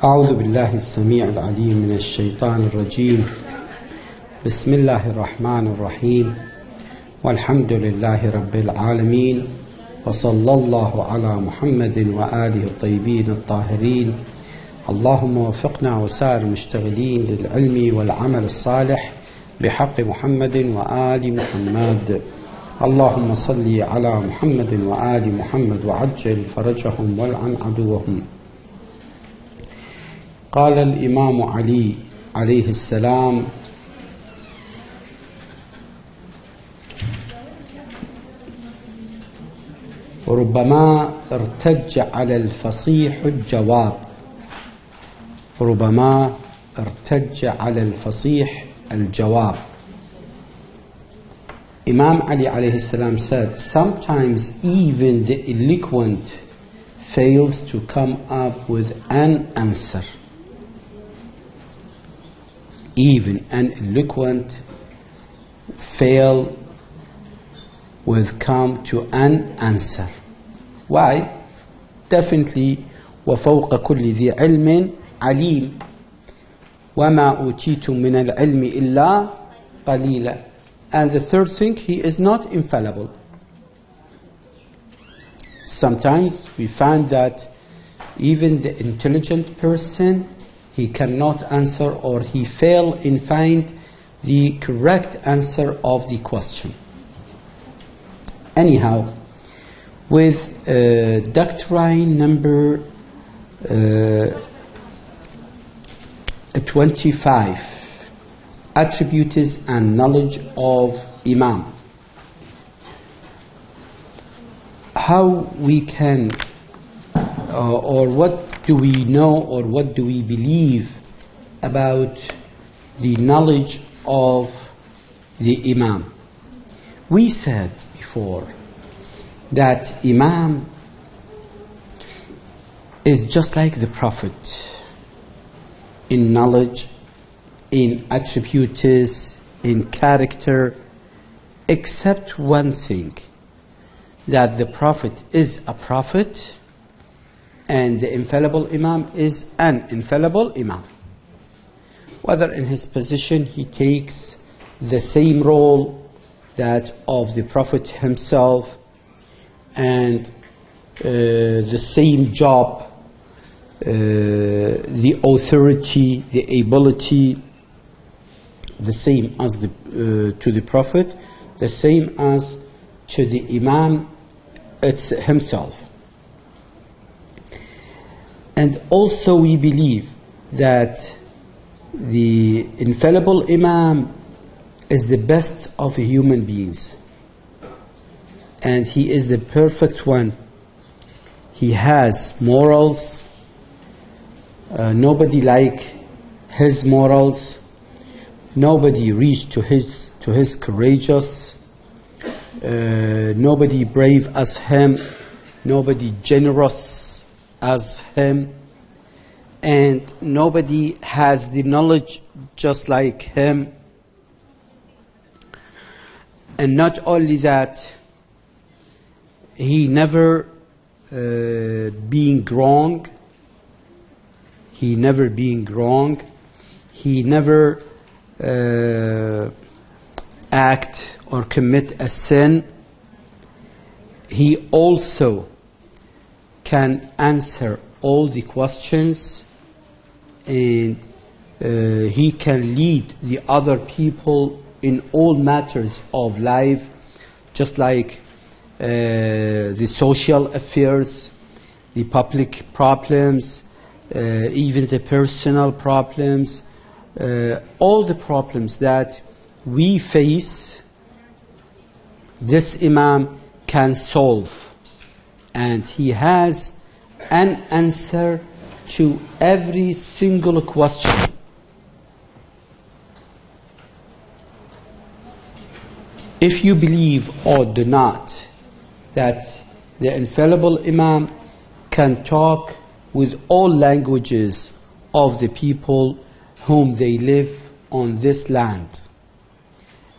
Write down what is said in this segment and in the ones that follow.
أعوذ بالله السميع العليم من الشيطان الرجيم. بسم الله الرحمن الرحيم، والحمد لله رب العالمين، وصلى الله على محمد وآله الطيبين الطاهرين. اللهم وفقنا وسائر المشتغلين للعلم والعمل الصالح بحق محمد وآل محمد. اللهم صل على محمد وآل محمد وعجل فرجهم والعن عدوهم. قال الإمام علي عليه السلام: ربما ارتج على الفصيح الجواب. ربما ارتج على الفصيح الجواب. Imam Ali alayhi salam said, sometimes even the eloquent fails to come up with an answer. Even an eloquent fail with come to an answer. Why? Definitely وَفَوْقَ كُلِّ ذِي عِلْمٍ عَلِيمٍ وَمَا أُوتِيتُم مِّنَ الْعِلْمِ إِلَّا قَلِيلًا. And the third thing, he is not infallible. Sometimes we find that even the intelligent person, he cannot answer, or he fail in find the correct answer of the question. Anyhow, with doctrine number 25, attributes and knowledge of Imam. How we can, or what do we know, or what do we believe about the knowledge of the Imam? We said before that Imam is just like the Prophet in knowledge, in attributes, in character, except one thing, that the Prophet is a prophet and the infallible Imam is an infallible Imam. Whether in his position he takes the same role that of the Prophet himself, and the same job, the authority, the ability, the same as to the Prophet, the same as to the Imam it's himself. And also we believe that the infallible Imam is the best of human beings, and he is the perfect one. He has morals, nobody like his morals, nobody reached to his courageous, nobody brave as him, nobody generous as him, and nobody has the knowledge just like him. And not only that, he never being wrong. He never being wrong. He never act or commit a sin. He also can answer all the questions, and he can lead the other people in all matters of life, just like the social affairs, the public problems, even the personal problems, all the problems that we face, this Imam can solve, and he has an answer to every single question. If you believe or do not that the infallible Imam can talk with all languages of the people whom they live on this land,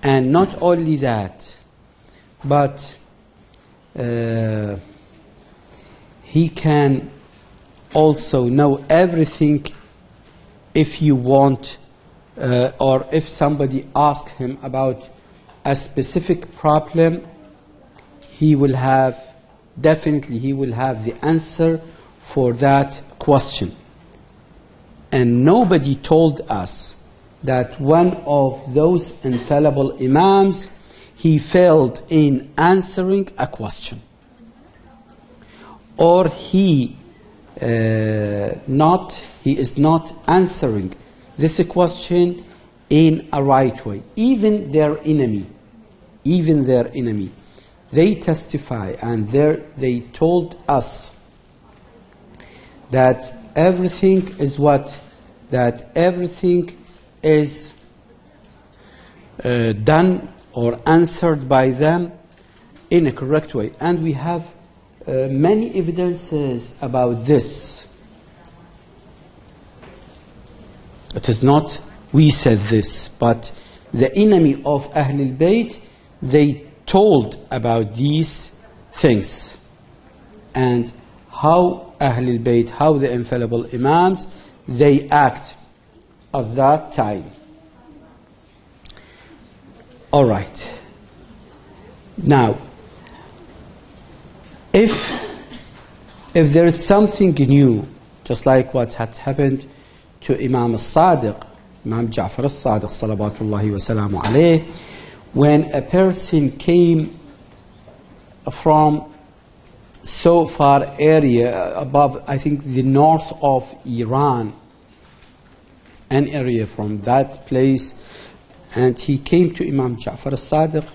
and not only that, but he can also know everything if you want, or if somebody asks him about a specific problem, he will have the answer for that question. And nobody told us that one of those infallible Imams, he failed in answering a question, or he is not answering this question in a right way. Even their enemy, they testify and they told us that everything is done or answered by them in a correct way. And we have many evidences about this. It is not we said this, but the enemy of Ahlul Bayt, they told about these things, and how Ahlul Bayt, how the infallible Imams, they act at that time. All right. Now, if there is something new, just like what had happened to Imam al-Sadiq, Imam Ja'far al-Sadiq, salawatullahi wa salamu alayh, when a person came from so far area above, I think the north of Iran, an area from that place, and he came to Imam Ja'far al-Sadiq,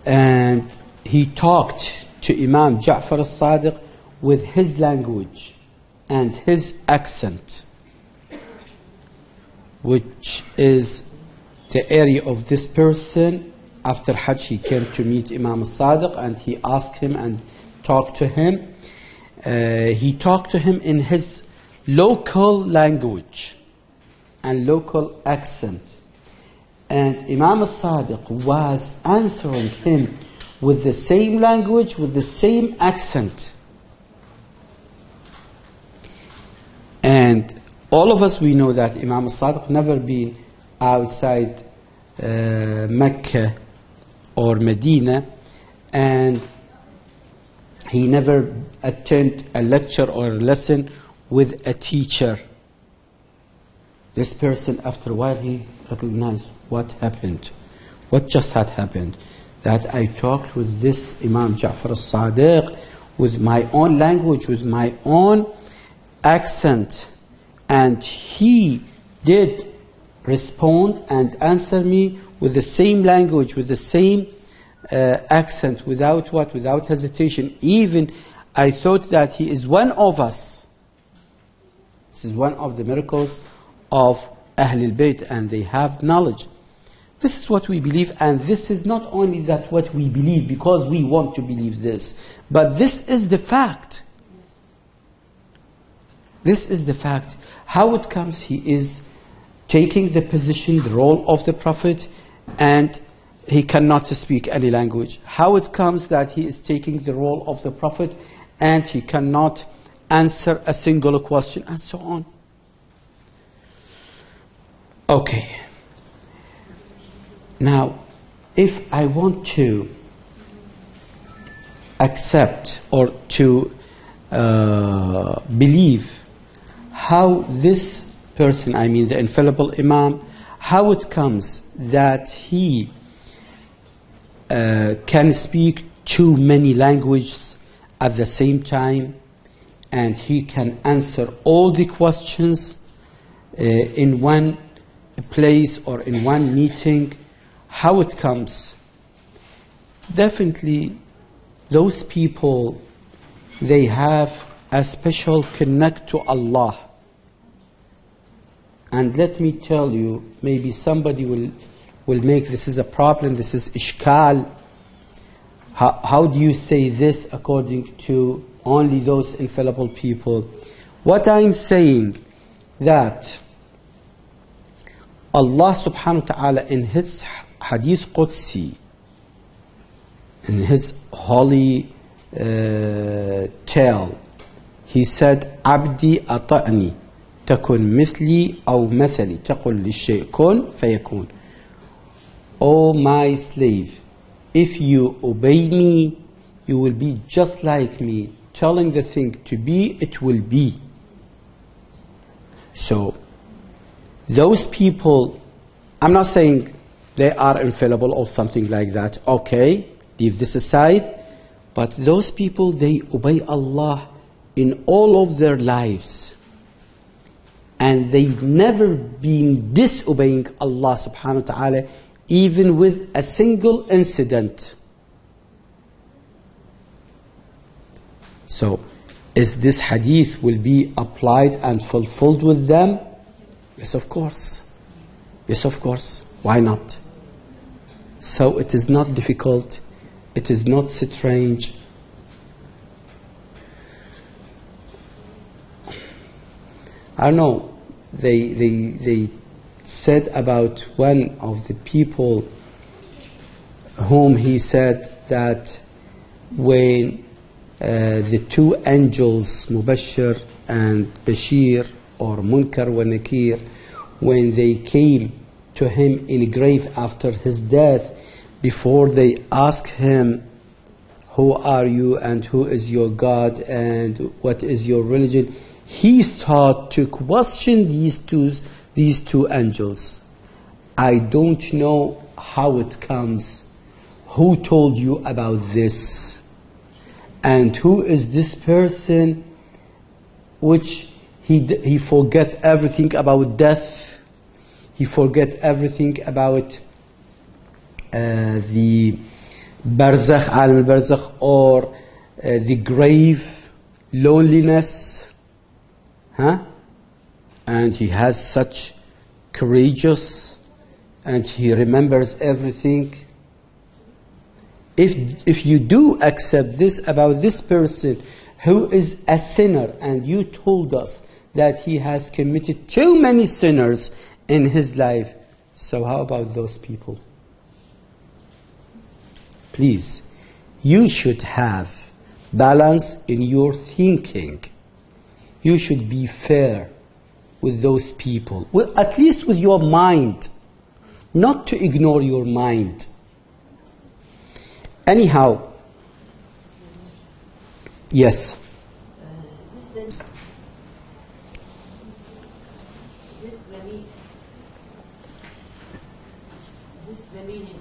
and he talked to Imam Ja'far al-Sadiq with his language and his accent, which is the area of this person. After Hajj, he came to meet Imam al-Sadiq, and he asked him and talked to him. He talked to him in his local language and local accent. And Imam al-Sadiq was answering him with the same language, with the same accent. And all of us, we know that Imam al-Sadiq never been outside Mecca or Medina, and he never attended a lecture or a lesson with a teacher. This person, after a while, he recognized what happened, what just had happened, that I talked with this Imam Ja'far al-Sadiq with my own language, with my own accent, and he did respond and answer me with the same language, with the same accent, without hesitation. Even I thought that he is one of us. This is one of the miracles of Ahlul Bayt, and they have knowledge. This is what we believe, and this is not only that what we believe because we want to believe this, but this is the fact. This is the fact. How it comes, he is taking the position, the role of the Prophet, and he cannot speak any language. How it comes that he is taking the role of the Prophet and he cannot answer a single question, and so on. Okay. Now, if I want to accept or to believe how this person, I mean the infallible Imam, how it comes that he can speak too many languages at the same time, and he can answer all the questions in one place or in one meeting. How it comes? Definitely those people, they have a special connect to Allah. And let me tell you, maybe somebody will make this is a problem, this is ishkal. How do you say this according to only those infallible people? What I'm saying, that Allah subhanahu wa ta'ala in His Hadith Qudsi, in His holy tell. He said, عبدي أطعني تكن مثلي أو مثلي تقل للشيء كن فيكون. O my slave, if you obey me, you will be just like me. Telling the thing to be, it will be. So, those people, I'm not saying they are infallible or something like that. Okay, leave this aside. But those people, they obey Allah in all of their lives. And they never been disobeying Allah subhanahu wa ta'ala, even with a single incident. So, is this hadith will be applied and fulfilled with them? Yes, of course. Yes, of course. Why not? So it is not difficult. It is not strange. I don't know. They said about one of the people whom he said that when the two angels, Mubashir and Bashir, or Munkar wa Nakir, when they came to him in a grave after his death, before they asked him, who are you and who is your God and what is your religion, he started to question these two angels. I don't know how it comes. Who told you about this? And who is this person which he forget everything about death? He forget everything about the barzakh, alam al-barzakh, or the grave, loneliness. And he has such courageous, and he remembers everything. If you do accept this about this person who is a sinner, and you told us that he has committed too many sinners in his life, so how about those people? Please, you should have balance in your thinking. You should be fair with those people, well, at least with your mind, not to ignore your mind. Anyhow, yes. This the meaning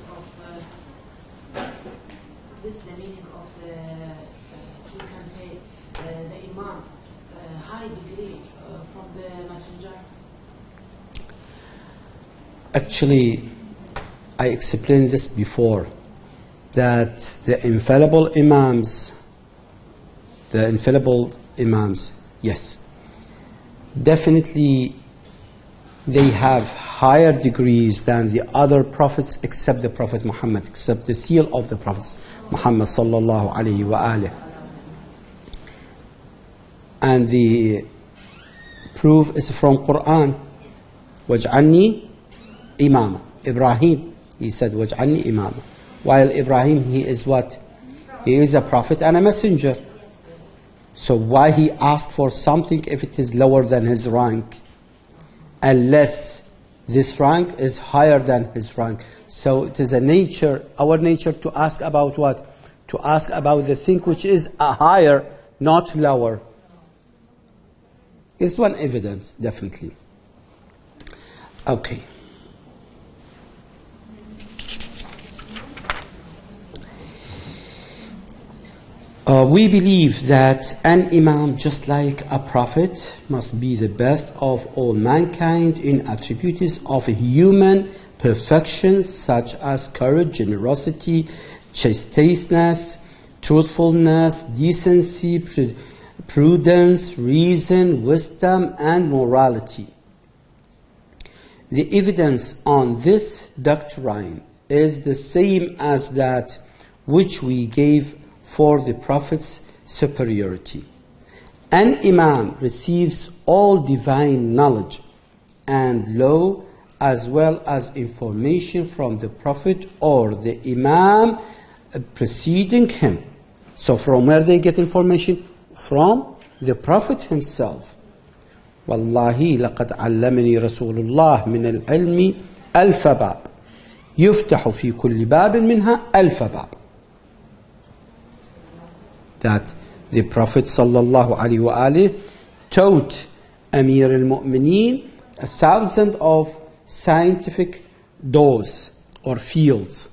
of you can say the Imam, high degree from the messenger. Actually, I explained this before, that the infallible Imams, yes, definitely they have higher degrees than the other prophets, except the Prophet Muhammad, except the seal of the Prophet Muhammad sallallahu alayhi wa alihi. And the proof is from Quran. وَاجْعَلْنِي إِمَامًا. Ibrahim, he said, وَاجْعَلْنِي إِمَامًا. While Ibrahim, he is what? He is a prophet and a messenger. So why he asked for something if it is lower than his rank? Unless this rank is higher than his rank. So it is our nature to ask about what? To ask about the thing which is a higher, not lower. It's one evidence, definitely. Okay. We believe that an Imam, just like a prophet, must be the best of all mankind in attributes of human perfection, such as courage, generosity, chasteness, truthfulness, decency, prudence, reason, wisdom, and morality. The evidence on this doctrine is the same as that which we gave for the Prophet's superiority. An Imam receives all divine knowledge and law as well as information from the Prophet or the Imam preceding him. So from where they get information? From the Prophet himself. Wallahi laqad allamani Rasulullah min al-ilmi alfa bab. Yuftahu fi kulli babin minha alfa bab. That the Prophet sallallahu alaihi wasallam taught Ameer al-Mu'mineen 1,000 of scientific doors or fields.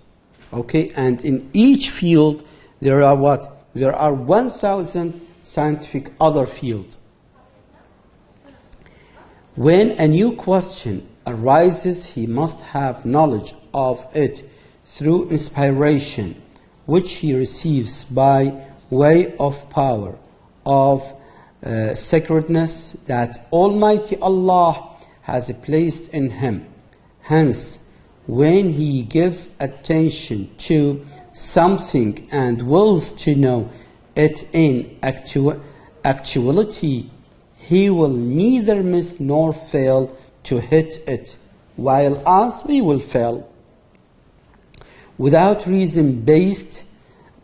Okay, and in each field there are what? There are 1,000 scientific other fields. When a new question arises, he must have knowledge of it through inspiration, which he receives by way of power, of sacredness that Almighty Allah has placed in him. Hence, when he gives attention to something and wills to know it in actuality, he will neither miss nor fail to hit it, while us we will fail. Without reason-based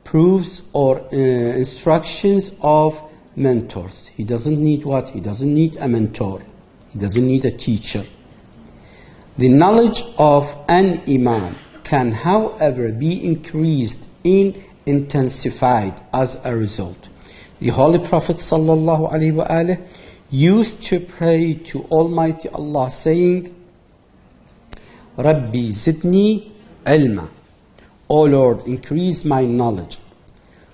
proofs or instructions of mentors. He doesn't need what? He doesn't need a mentor. He doesn't need a teacher. The knowledge of an Imam can, however, be increased and intensified as a result. The Holy Prophet ﷺ used to pray to Almighty Allah saying, Rabbi zidni ilma. O Lord, increase my knowledge.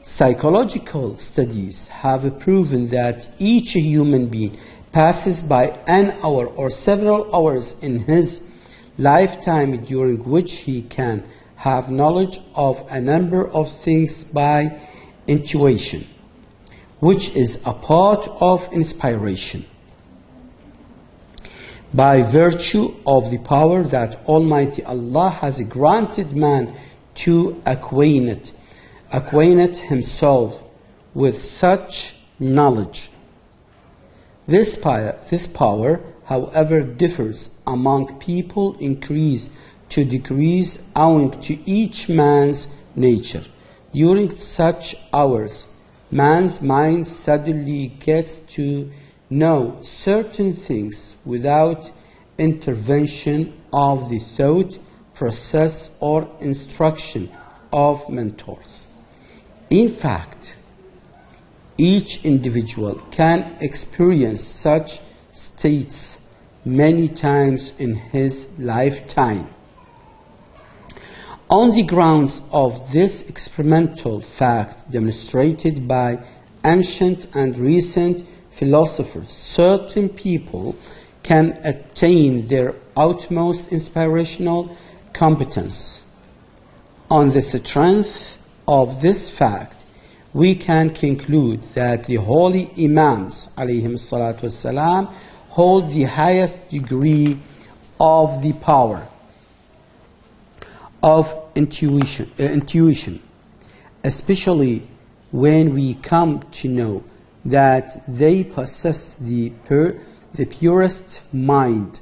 Psychological studies have proven that each human being passes by an hour or several hours in his lifetime during which he can have knowledge of a number of things by intuition, which is a part of inspiration. By virtue of the power that Almighty Allah has granted man to acquaint himself with such knowledge. This power, however, differs among people, increase to decrease owing to each man's nature. During such hours, man's mind suddenly gets to know certain things without intervention of the thought process or instruction of mentors. In fact, each individual can experience such states many times in his lifetime. On the grounds of this experimental fact demonstrated by ancient and recent philosophers, certain people can attain their utmost inspirational competence. On the strength of this fact, we can conclude that the holy Imams ﷺ hold the highest degree of the power of intuition, especially when we come to know that they possess the purest minds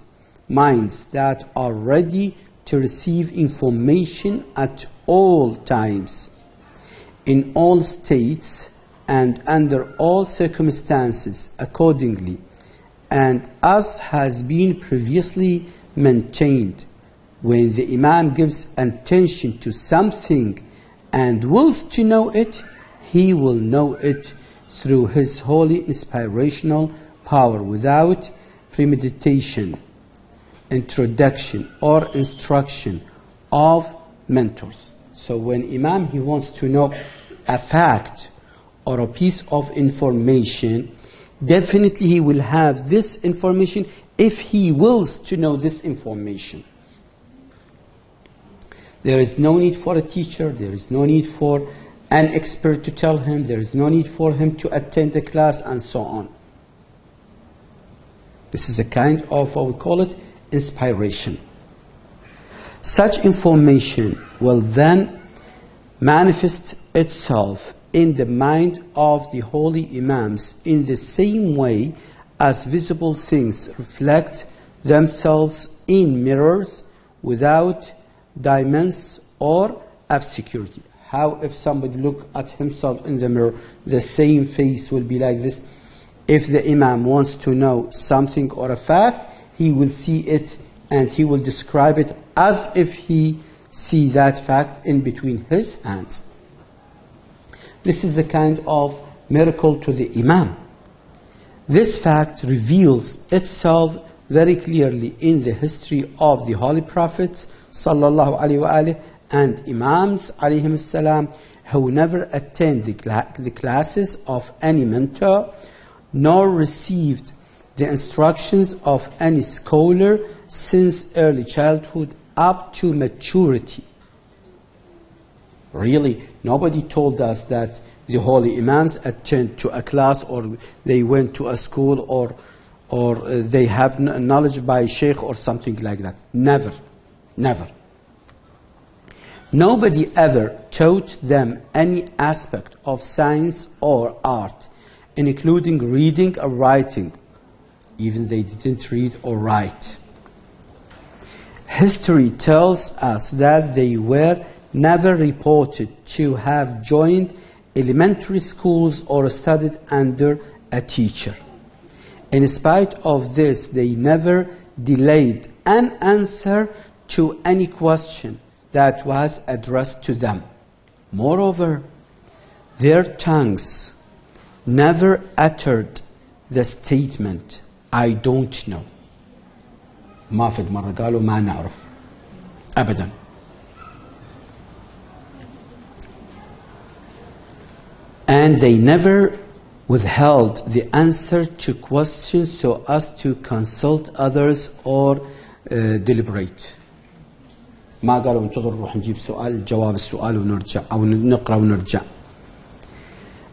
that are ready to receive information at all times, in all states, and under all circumstances accordingly. And as has been previously maintained, when the Imam gives attention to something and wills to know it, he will know it through his holy inspirational power without premeditation, introduction, or instruction of mentors. So when Imam he wants to know a fact or a piece of information, definitely he will have this information if he wills to know this information. There is no need for a teacher, there is no need for an expert to tell him, there is no need for him to attend the class and so on. This is a kind of what we call it inspiration. Such information will then manifest itself in the mind of the holy Imams in the same way as visible things reflect themselves in mirrors without diamonds or obscurity. How if somebody look at himself in the mirror, the same face will be like this? If the Imam wants to know something or a fact, he will see it and he will describe it as if he see that fact in between his hands. This is the kind of miracle to the Imam. This fact reveals itself very clearly in the history of the Holy Prophets sallallahu alaihi wasallam and Imams alayhim salam, who never attended the classes of any mentor nor received the instructions of any scholar since early childhood up to maturity. Really, nobody told us that the holy Imams attend to a class or they went to a school or they have knowledge by Sheikh or something like that. Never, never. Nobody ever taught them any aspect of science or art, including reading or writing. Even they didn't read or write. History tells us that they were never reported to have joined elementary schools or studied under a teacher. In spite of this, they never delayed an answer to any question that was addressed to them. Moreover, their tongues never uttered the statement, I don't know. ما في مرة قالوا ما نعرف أبدا. And they never withheld the answer to questions so as to consult others or deliberate. ما قالوا انتظر نروح نجيب سؤال جواب السؤال ونرجع أو نقرأ ونرجع.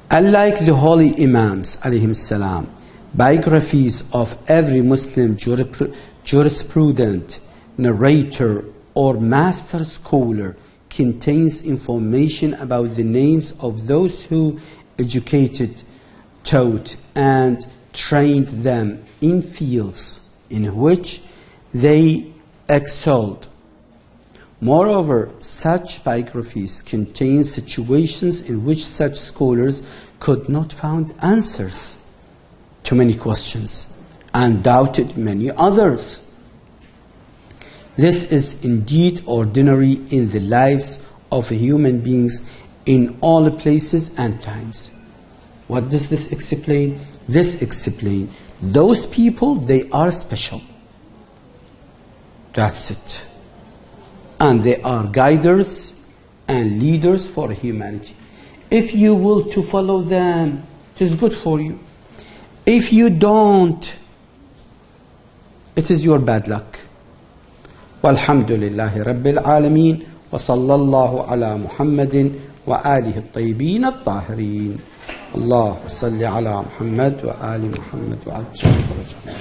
Unlike the holy Imams alayhim salam, biographies of every Muslim jurisprudent, narrator or master scholar contains information about the names of those who educated, taught and trained them in fields in which they excelled. Moreover, such biographies contain situations in which such scholars could not find answers to many questions and doubted many others. This is indeed ordinary in the lives of human beings in all places and times. What does this explain? This explains those people, they are special. That's it. And they are guiders and leaders for humanity. If you will to follow them, it is good for you. If you don't, it is your bad luck. Walhamdulillahi Rabbil Alameen wa sallallahu ala Muhammadin wa alihi at-tayyibin at-tahirin. Allah salli ala Muhammad wa ali Muhammad wa ajal farajah.